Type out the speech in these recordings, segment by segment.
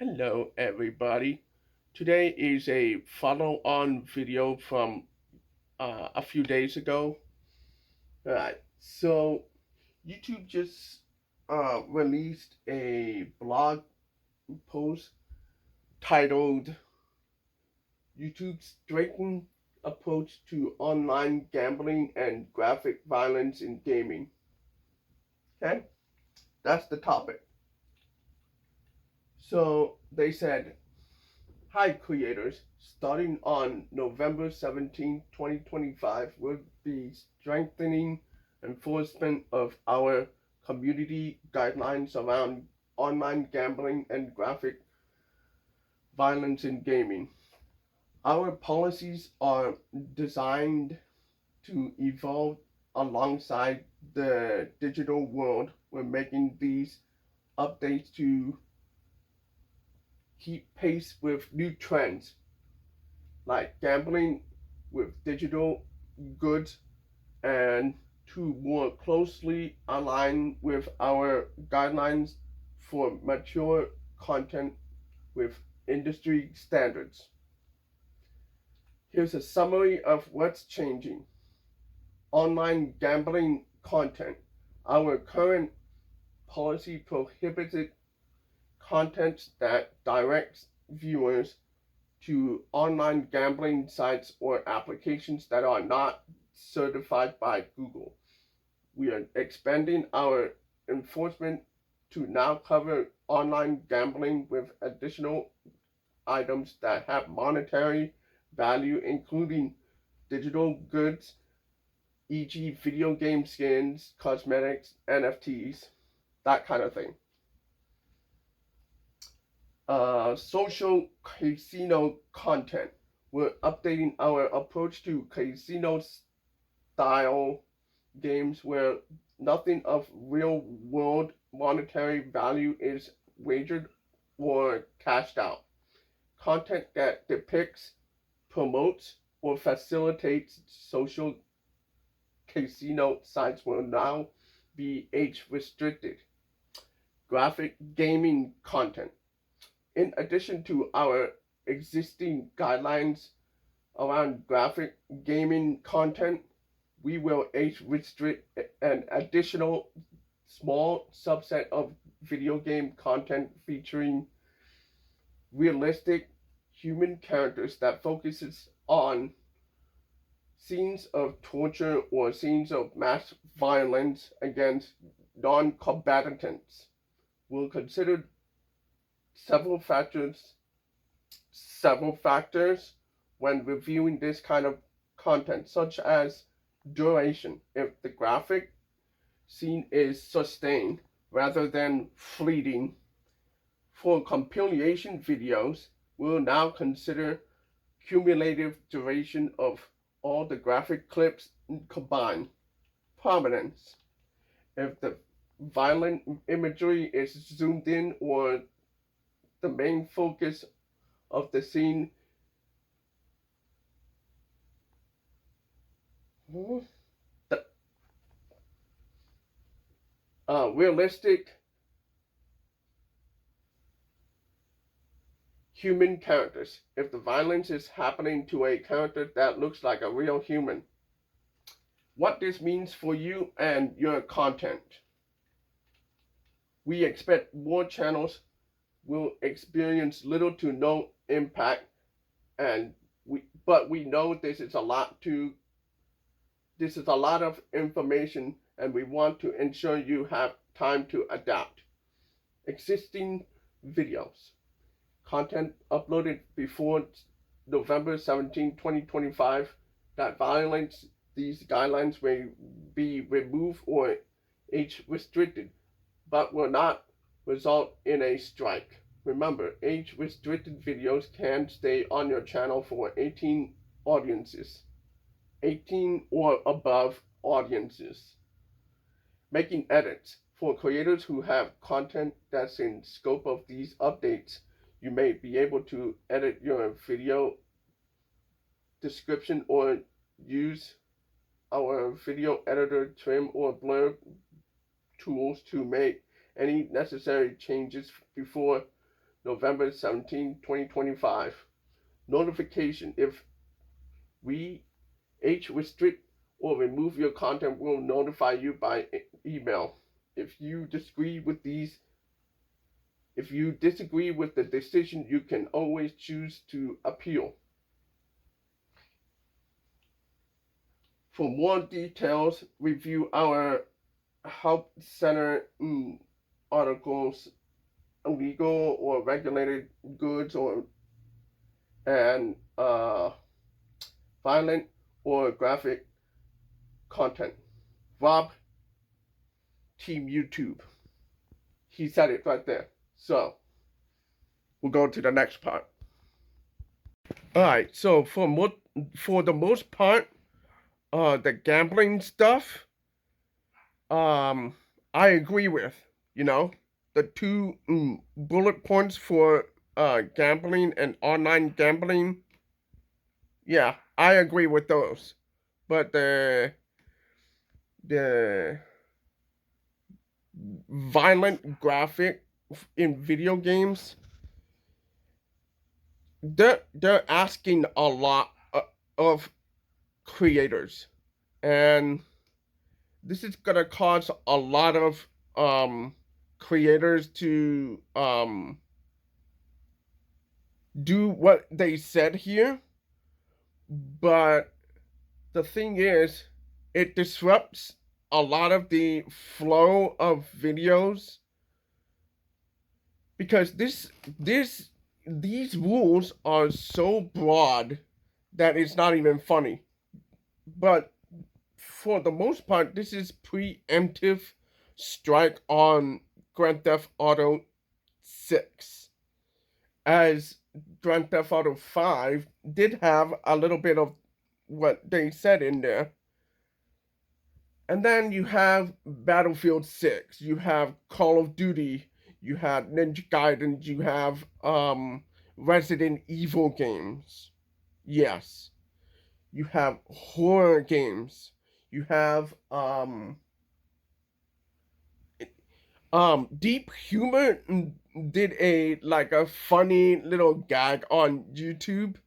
Hello everybody. Today is a follow-on video from a few days ago. Alright, so YouTube just released a blog post titled YouTube's Striking Approach to Online Gambling and Graphic Violence in Gaming. Okay, that's the topic. So they said, hi creators, starting on November 17, 2025, we'll be strengthening enforcement of our community guidelines around online gambling and graphic violence in gaming. Our policies are designed to evolve alongside the digital world. We're making these updates to keep pace with new trends like gambling with digital goods and to more closely align with our guidelines for mature content with industry standards. Here's a summary of what's changing. Online gambling content. Our current policy prohibited content that directs viewers to online gambling sites or applications that are not certified by Google. We are expanding our enforcement to now cover online gambling with additional items that have monetary value, including digital goods, e.g., video game skins, cosmetics, NFTs, that kind of thing. Social casino content. We're updating our approach to casino style games where nothing of real world monetary value is wagered or cashed out. Content that depicts, promotes, or facilitates social casino sites will now be age restricted. Graphic gaming content. In addition to our existing guidelines around graphic gaming content, we will age restrict an additional small subset of video game content featuring realistic human characters that focuses on scenes of torture or scenes of mass violence against non-combatants. We'll consider several factors when reviewing this kind of content, such as duration. If the graphic scene is sustained rather than fleeting. For compilation videos, we'll now consider cumulative duration of all the graphic clips combined. Prominence. If the violent imagery is zoomed in or the main focus of the scene the realistic human characters. If the violence is happening to a character that looks like a real human. What this means for you and your content. We expect more channels will experience little to no impact, and we know this is a lot of information, and we want to ensure you have time to adapt. Existing videos. Content uploaded before November 17, 2025 that violates these guidelines may be removed or age restricted, but will not result in a strike. Remember, age restricted videos can stay on your channel for 18 audiences. 18 or above audiences. Making edits. For creators who have content that's in scope of these updates, you may be able to edit your video description or use our video editor, trim, or blur tools to make any necessary changes before November 17, 2025. Notification: if we age restrict or remove your content, we'll notify you by email. If you disagree with the decision, you can always choose to appeal. For more details, review our Help Center articles, illegal or regulated goods and violent or graphic content. Rob, Team YouTube. He said it right there. So we'll go to the next part. All right. So for the most part, the gambling stuff, I agree with. You know, the two bullet points for gambling and online gambling. Yeah, I agree with those. But the violent graphic in video games, they're asking a lot of creators, and this is gonna cause a lot of creators to do what they said here, but the thing is, it disrupts a lot of the flow of videos because these rules are so broad that it's not even funny. But for the most part, this is preemptive strike on Grand Theft Auto 6, as Grand Theft Auto 5 did have a little bit of what they said in there. And then you have Battlefield 6, you have Call of Duty, you have Ninja Gaiden, you have Resident Evil games. Yes. You have horror games. You have Deep Humor did a funny little gag on YouTube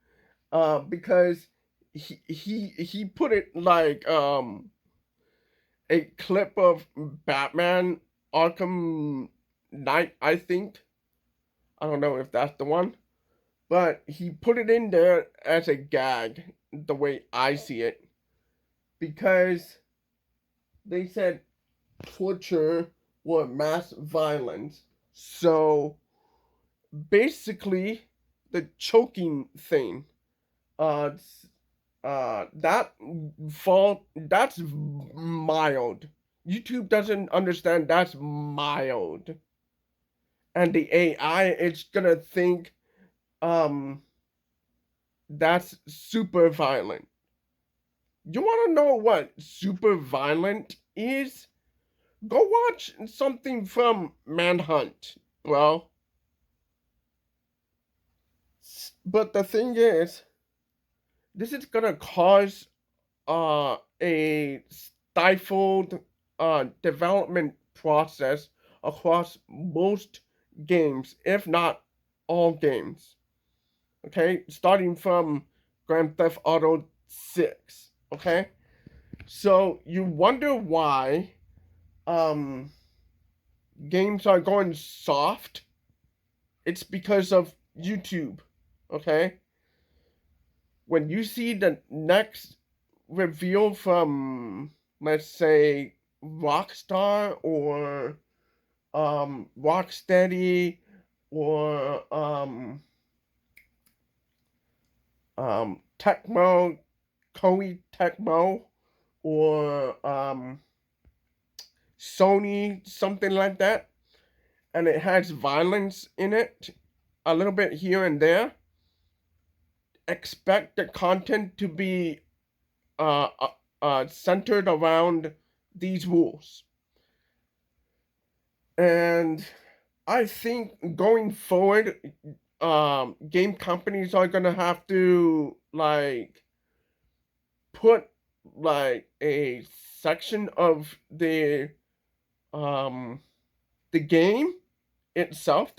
because he put it like a clip of Batman Arkham Knight, I think. I don't know if that's the one. But he put it in there as a gag, the way I see it. Because they said torture or mass violence. So basically, the choking thing, that's mild. YouTube doesn't understand that's mild, and the AI is gonna think that's super violent. You want to know what super violent is? Go watch something from Manhunt, bro. But the thing is, this is gonna cause a stifled development process across most games, if not all games. Okay, starting from Grand Theft Auto 6. Okay, so you wonder why games are going soft. It's because of YouTube. Okay, when you see the next reveal from, let's say, Rockstar or Rocksteady or Tecmo, Koei Tecmo, or Sony, something like that, and it has violence in it, a little bit here and there, expect the content to be centered around these rules. And I think going forward, game companies are gonna have to put a section of the game itself,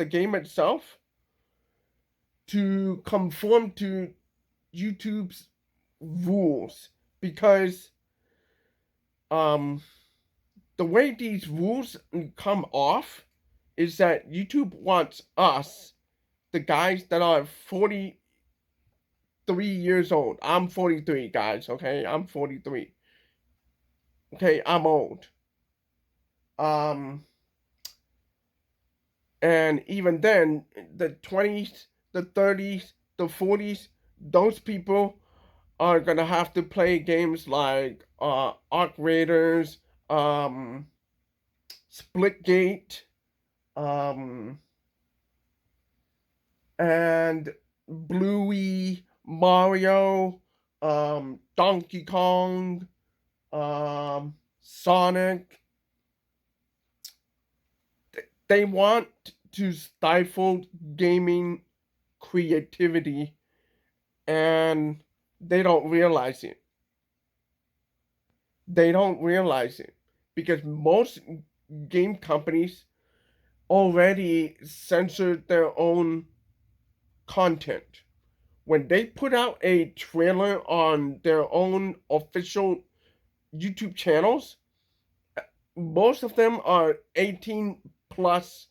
to conform to YouTube's rules, because the way these rules come off is that YouTube wants us, the guys that are 43 years old. I'm 43, guys, okay? I'm 43. Okay, I'm old. And even then, the 20s, the 30s, the 40s, those people are gonna have to play games like Arc Raiders, Splitgate, and Bluey, Mario, Donkey Kong, Sonic. They want to stifle gaming creativity, and they don't realize it. They don't realize it because most game companies already censored their own content. When they put out a trailer on their own official YouTube channels, most of them are 18 plus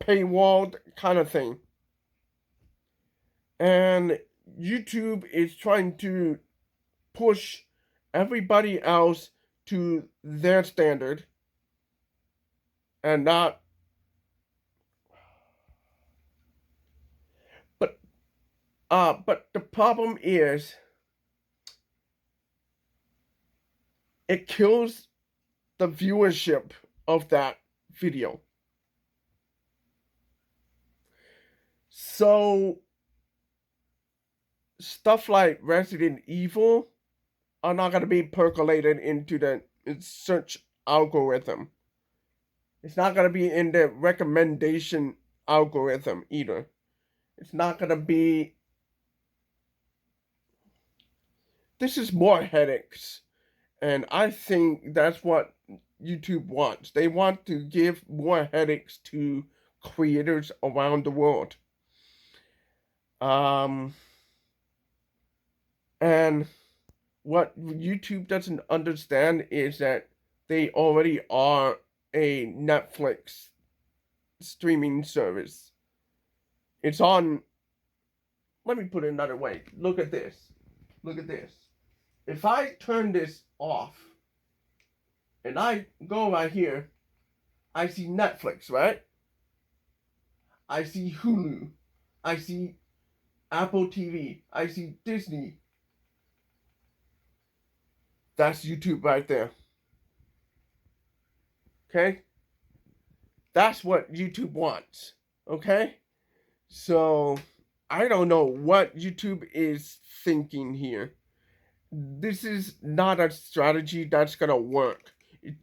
paywalled kind of thing. And YouTube is trying to push everybody else to their standard and not. But the problem is it kills the viewership of that video. So stuff like Resident Evil are not going to be percolated into the search algorithm. It's not going to be in the recommendation algorithm either. It's not going to be. This is more headaches. And I think that's what YouTube wants. They want to give more headaches to creators around the world. And what YouTube doesn't understand is that they already are a Netflix streaming service. It's on. Let me put it another way. Look at this. Look at this. If I turn this off and I go right here, I see Netflix, right? I see Hulu. I see Apple TV. I see Disney. That's YouTube right there. Okay? That's what YouTube wants. Okay? So, I don't know what YouTube is thinking here. This is not a strategy that's gonna work.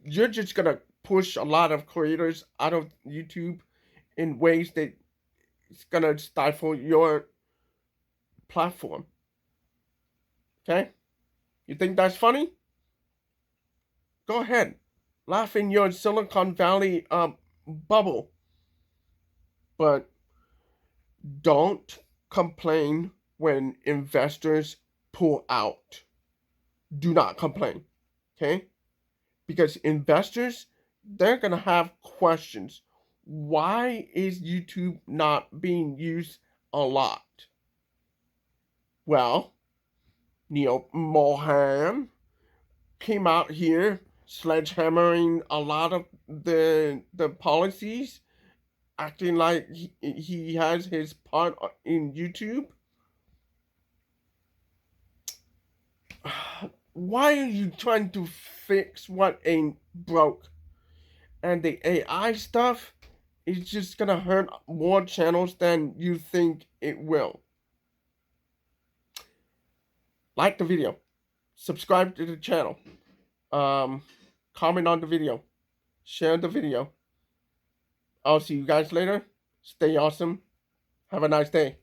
You're just gonna push a lot of creators out of YouTube in ways that it's gonna stifle your platform. Okay? You think that's funny? Go ahead. Laugh in your Silicon Valley bubble. But don't complain when investors pull out. Do not complain. Okay? Because investors, they're going to have questions. Why is YouTube not being used a lot? Well, Neil Mohan came out here sledgehammering a lot of the policies, acting like he has his part in YouTube. Why are you trying to fix what ain't broke? And the AI stuff is just gonna hurt more channels than you think it will. Like the video, subscribe to the channel, comment on the video, share the video. I'll see you guys later. Stay awesome. Have a nice day.